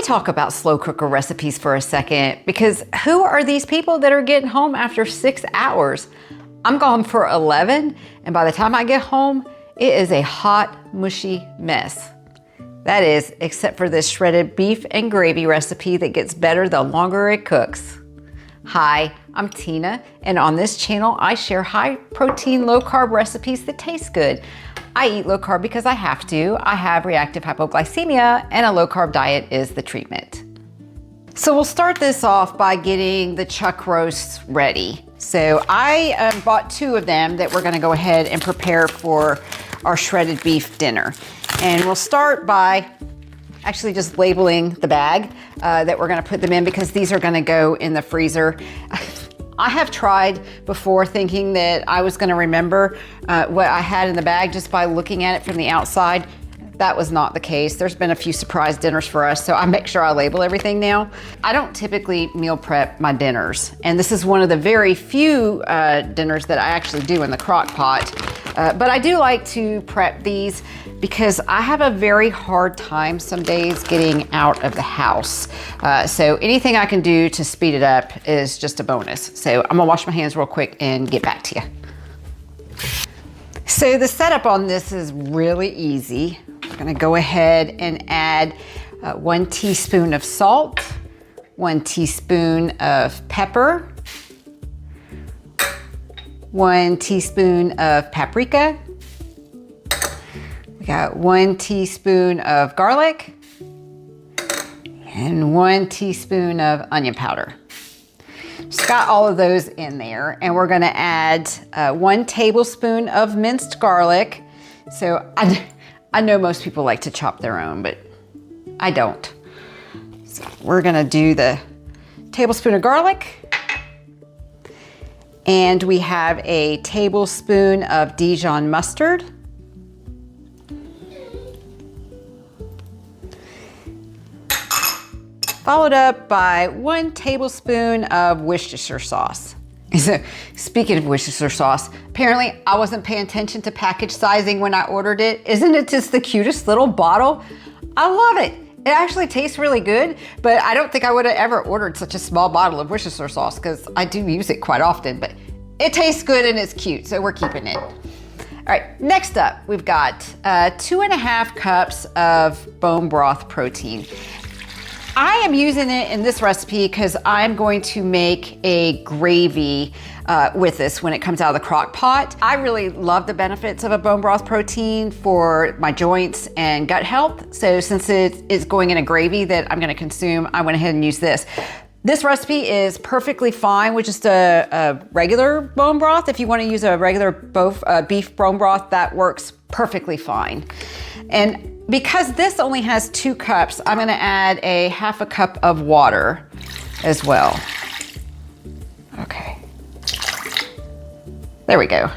talk about slow cooker recipes for a second, because who are these people that are getting home after 6 hours? I'm gone for 11, and by the time I get home, it is a hot, mushy mess. That is, except for this shredded beef and gravy recipe that gets better the longer it cooks. Hi, I'm Tina, and on this channel, I share high protein, low carb recipes that taste good. I eat low carb because I have to. I have reactive hypoglycemia, and a low carb diet is the treatment. So we'll start this off by getting the chuck roasts ready. So I bought 2 of them that we're gonna go ahead and prepare for our shredded beef dinner. And we'll start by actually just labeling the bag that we're gonna put them in, because these are gonna go in the freezer. I have tried before thinking that I was gonna remember what I had in the bag just by looking at it from the outside. That was not the case. There's been a few surprise dinners for us, so I make sure I label everything now. I don't typically meal prep my dinners, and this is one of the very few dinners that I actually do in the crock pot. But I do like to prep these because I have a very hard time some days getting out of the house. So anything I can do to speed it up is just a bonus. So I'm gonna wash my hands real quick and get back to you. So the setup on this is really easy. We're gonna go ahead and add 1 teaspoon of salt, 1 teaspoon of pepper, 1 teaspoon of paprika. We got 1 teaspoon of garlic and 1 teaspoon of onion powder. Just got all of those in there, and we're gonna add 1 tablespoon of minced garlic. So I know most people like to chop their own, but I don't. So we're gonna do the tablespoon of garlic, and we have a tablespoon of Dijon mustard, followed up by 1 tablespoon of Worcestershire sauce. So, speaking of Worcestershire sauce, apparently I wasn't paying attention to package sizing when I ordered it. Isn't it just the cutest little bottle? I love it. It actually tastes really good, but I don't think I would have ever ordered such a small bottle of Worcestershire sauce, because I do use it quite often, but it tastes good and it's cute, so we're keeping it. All right, next up, we've got 2.5 cups of bone broth protein. I am using it in this recipe because I'm going to make a gravy with this when it comes out of the crock pot. I really love the benefits of a bone broth protein for my joints and gut health. So since it is going in a gravy that I'm gonna consume, I went ahead and used this. This recipe is perfectly fine with just a regular bone broth. If you wanna use a regular beef bone broth, that works perfectly fine. And because this only has 2 cups, I'm gonna add a 1/2 cup of water as well. Okay. There we go.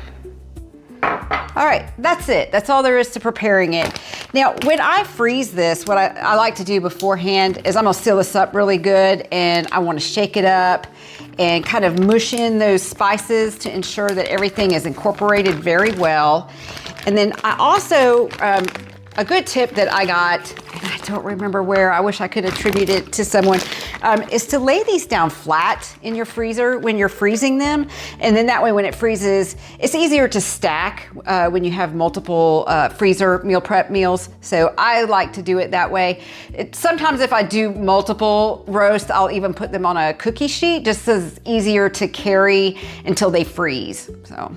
All right, that's it. That's all there is to preparing it. Now, when I freeze this, what I like to do beforehand is I'm gonna seal this up really good, and I wanna shake it up and kind of mush in those spices to ensure that everything is incorporated very well. And then I also, a good tip that I got, and I don't remember where, I wish I could attribute it to someone, is to lay these down flat in your freezer when you're freezing them. And then that way when it freezes, it's easier to stack when you have multiple freezer meal prep meals. So I like to do it that way. Sometimes if I do multiple roasts, I'll even put them on a cookie sheet, just so it's easier to carry until they freeze. So,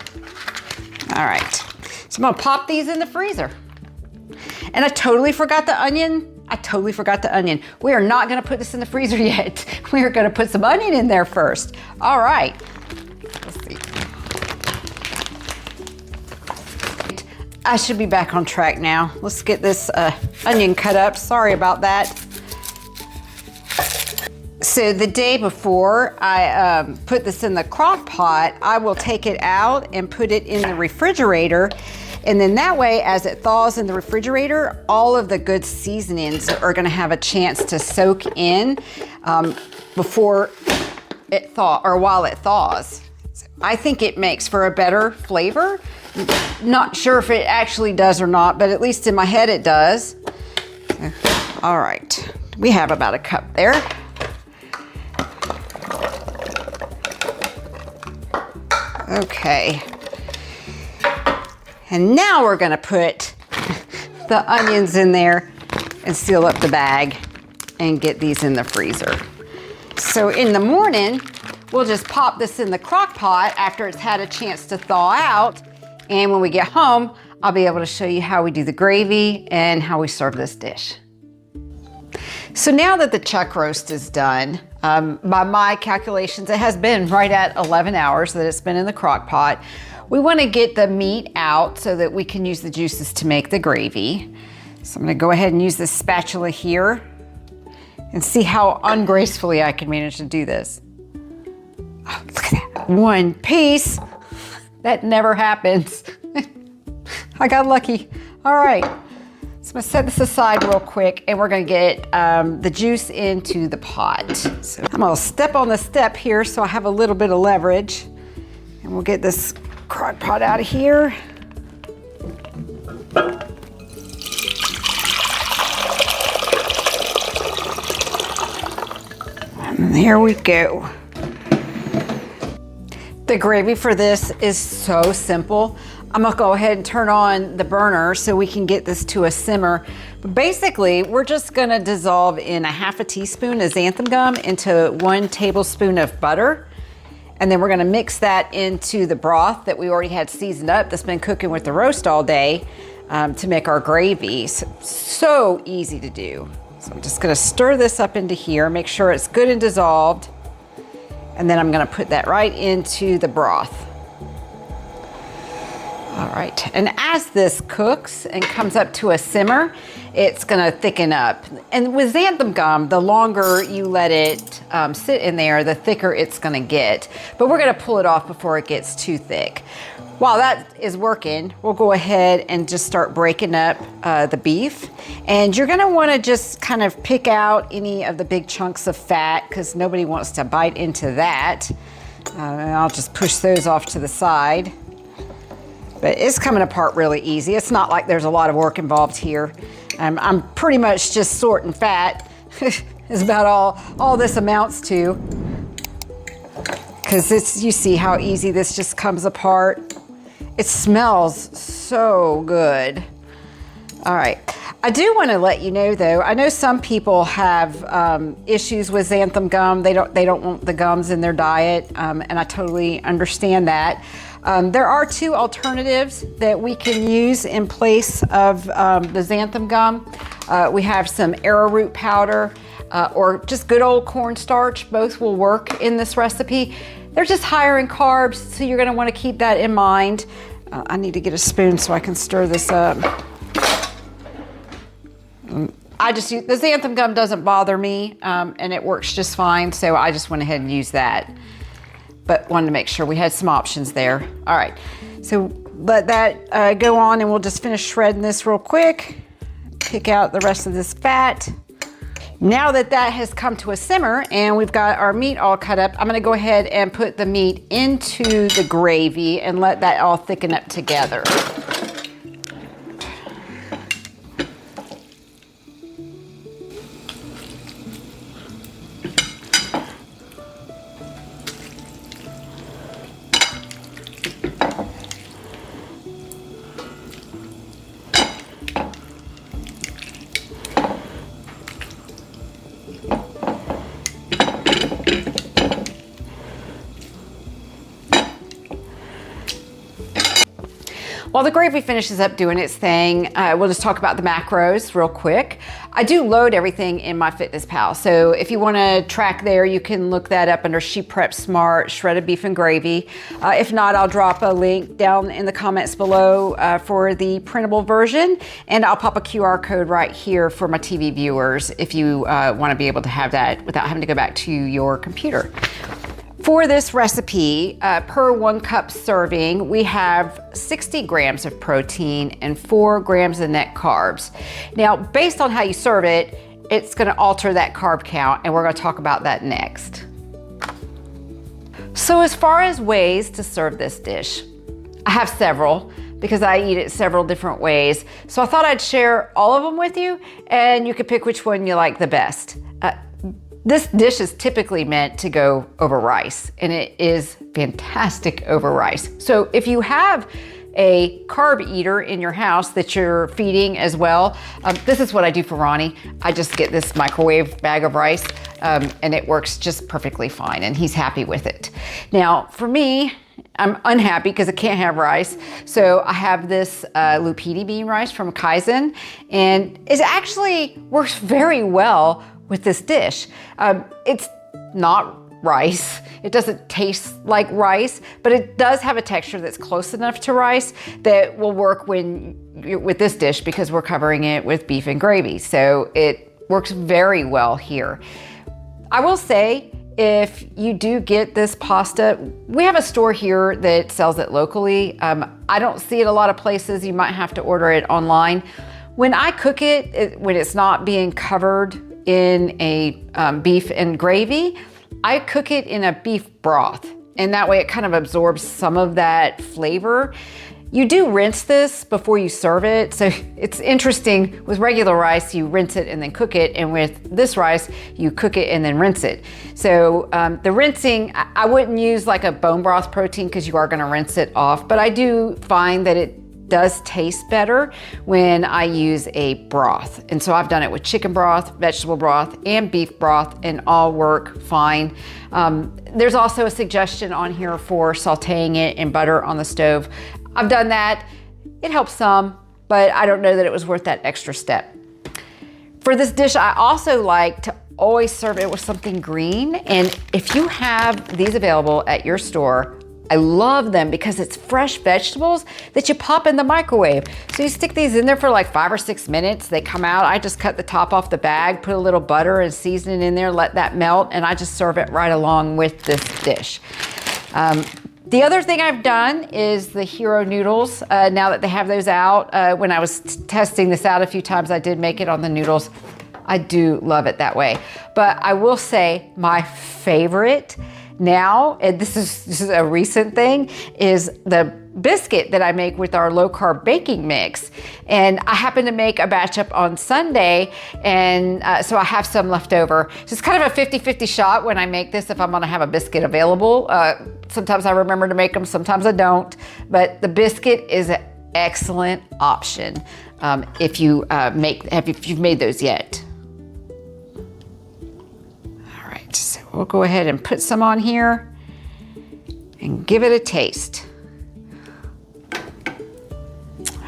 all right. So I'm gonna pop these in the freezer. And I totally forgot the onion. We are not gonna put this in the freezer yet. We are gonna put some onion in there first. All right, let's see. I should be back on track now. Let's get this onion cut up. Sorry about that. So the day before I put this in the crock pot, I will take it out and put it in the refrigerator. And then that way, as it thaws in the refrigerator, all of the good seasonings are gonna have a chance to soak in before it thaws, or while it thaws. I think it makes for a better flavor. Not sure if it actually does or not, but at least in my head it does. All right, We have about a cup there. Okay. And now we're gonna put the onions in there and seal up the bag and get these in the freezer. So in the morning, we'll just pop this in the crock pot after it's had a chance to thaw out. And when we get home, I'll be able to show you how we do the gravy and how we serve this dish. So now that the chuck roast is done, by my calculations, it has been right at 11 hours that it's been in the crock pot. We want to get the meat out so that we can use the juices to make the gravy. So I'm going to go ahead and use this spatula here and see how ungracefully I can manage to do this. Oh, look at that, one piece. That never happens. I got lucky. All right, so I'm gonna set this aside real quick and we're gonna get the juice into the pot. So I'm gonna step on the step here so I have a little bit of leverage, and we'll get this crock pot out of here. And there we go. The gravy for this is so simple. I'm gonna go ahead and turn on the burner so we can get this to a simmer. But basically, we're just gonna dissolve in a half a teaspoon of xanthan gum into 1 tablespoon of butter. And then we're gonna mix that into the broth that we already had seasoned up that's been cooking with the roast all day to make our gravy. So easy to do. So I'm just gonna stir this up into here, make sure it's good and dissolved. And then I'm gonna put that right into the broth. All right, and as this cooks and comes up to a simmer, it's gonna thicken up. And with xanthan gum, the longer you let it sit in there, the thicker it's gonna get. But we're gonna pull it off before it gets too thick. While that is working, we'll go ahead and just start breaking up the beef. And you're gonna wanna just kind of pick out any of the big chunks of fat because nobody wants to bite into that. And I'll just push those off to the side. But it's coming apart really easy. It's not like there's a lot of work involved here. I'm pretty much just sorting fat is about all this amounts to. Because you see how easy this just comes apart. It smells so good. All right, I do want to let you know though, I know some people have issues with xanthan gum. They don't want the gums in their diet, and I totally understand that. There are 2 alternatives that we can use in place of the xanthan gum. We have some arrowroot powder or just good old cornstarch. Both will work in this recipe. They're just higher in carbs, so you're gonna wanna keep that in mind. I need to get a spoon so I can stir this up. I just use, the xanthan gum doesn't bother me and it works just fine, so I just went ahead and used that. But wanted to make sure we had some options there. All right, so let that go on and we'll just finish shredding this real quick. Pick out the rest of this fat. Now that that has come to a simmer and we've got our meat all cut up, I'm gonna go ahead and put the meat into the gravy and let that all thicken up together. While the gravy finishes up doing its thing, we'll just talk about the macros real quick. I do load everything in MyFitnessPal, so if you want to track there, you can look that up under ShePrepsSmart shredded beef and gravy. If not, I'll drop a link down in the comments below for the printable version, and I'll pop a QR code right here for my TV viewers if you want to be able to have that without having to go back to your computer. For this recipe, per 1 cup serving, we have 60 grams of protein and 4 grams of net carbs. Now, based on how you serve it, it's gonna alter that carb count, and we're gonna talk about that next. So as far as ways to serve this dish, I have several, because I eat it several different ways. So I thought I'd share all of them with you, and you could pick which one you like the best. This dish is typically meant to go over rice, and it is fantastic over rice. So if you have a carb eater in your house that you're feeding as well, this is what I do for Ronnie. I just get this microwave bag of rice, and it works just perfectly fine, and he's happy with it. Now, for me, I'm unhappy because I can't have rice. So I have this lupini bean rice from Kaizen, and it actually works very well with this dish. It's not rice. It doesn't taste like rice, but it does have a texture that's close enough to rice that will work with this dish because we're covering it with beef and gravy. So it works very well here. I will say, if you do get this pasta, we have a store here that sells it locally. I don't see it a lot of places. You might have to order it online. When I cook it, when it's not being covered in a beef and gravy, I cook it in a beef broth, and that way it kind of absorbs some of that flavor. You do rinse this before you serve it. So it's interesting, with regular rice, you rinse it and then cook it. And with this rice, you cook it and then rinse it. So the rinsing, I wouldn't use like a bone broth protein because you are gonna rinse it off, but I do find that it does taste better when I use a broth. And so I've done it with chicken broth, vegetable broth, and beef broth, and all work fine. There's also a suggestion on here for sauteing it in butter on the stove. I've done that. It helps some, but I don't know that it was worth that extra step. For this dish, I also like to always serve it with something green. And if you have these available at your store, I love them because it's fresh vegetables that you pop in the microwave. So you stick these in there for like 5 or 6 minutes. They come out. I just cut the top off the bag, put a little butter and seasoning in there, let that melt, and I just serve it right along with this dish. The other thing I've done is the hero noodles. Now that they have those out, when I was testing this out a few times, I did make it on the noodles. I do love it that way. But I will say my favorite now, and this is a recent thing, is the biscuit that I make with our low carb baking mix. And I happen to make a batch up on Sunday, and so I have some left over. So it's kind of a 50-50 shot when I make this if I'm gonna have a biscuit available. Sometimes I remember to make them, sometimes I don't. But the biscuit is an excellent option if you've made those yet. So we'll go ahead and put some on here and give it a taste.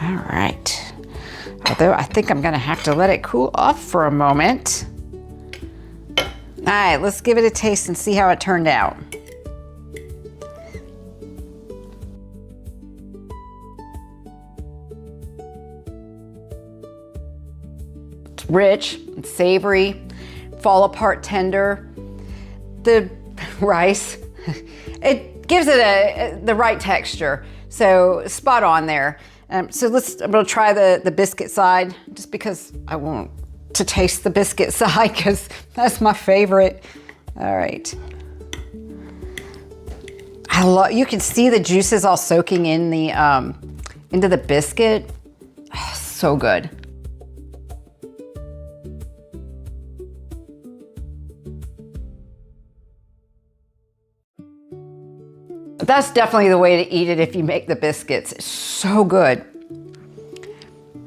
All right. Although I think I'm gonna have to let it cool off for a moment. All right, let's give it a taste and see how it turned out. It's rich, it's savory, fall apart tender. The rice, it gives it the right texture, so spot on there. So I'm gonna try the biscuit side, just because I want to taste the biscuit side, because that's my favorite. All right. You can see the juices all soaking in the into the biscuit. Oh, so good. That's definitely the way to eat it if you make the biscuits. It's so good.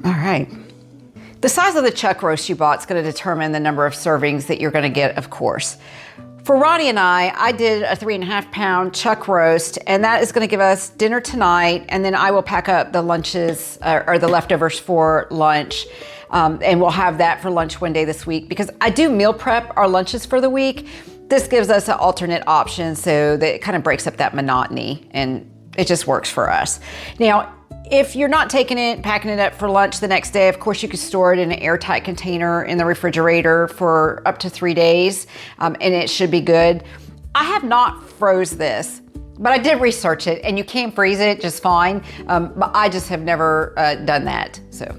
All right. The size of the chuck roast you bought is going to determine the number of servings that you're going to get, of course. For Ronnie and I did a 3.5 pound chuck roast, and that is going to give us dinner tonight, and then I will pack up the lunches or the leftovers for lunch. And we'll have that for lunch one day this week, because I do meal prep our lunches for the week. This gives us an alternate option, so that it kind of breaks up that monotony, and it just works for us. Now, if you're not taking it, packing it up for lunch the next day, of course you could store it in an airtight container in the refrigerator for up to 3 days, and it should be good. I have not froze this, but I did research it, and you can freeze it just fine, but I just have never done that, so.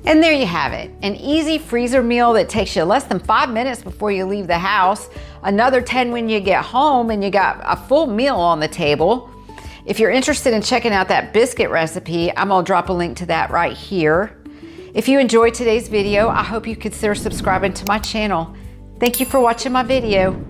And there you have it, an easy freezer meal that takes you less than 5 minutes before you leave the house, another 10 when you get home, and you got a full meal on the table. If you're interested in checking out that biscuit recipe, I'm gonna drop a link to that right here. If you enjoyed today's video, I hope you consider subscribing to my channel. Thank you for watching my video.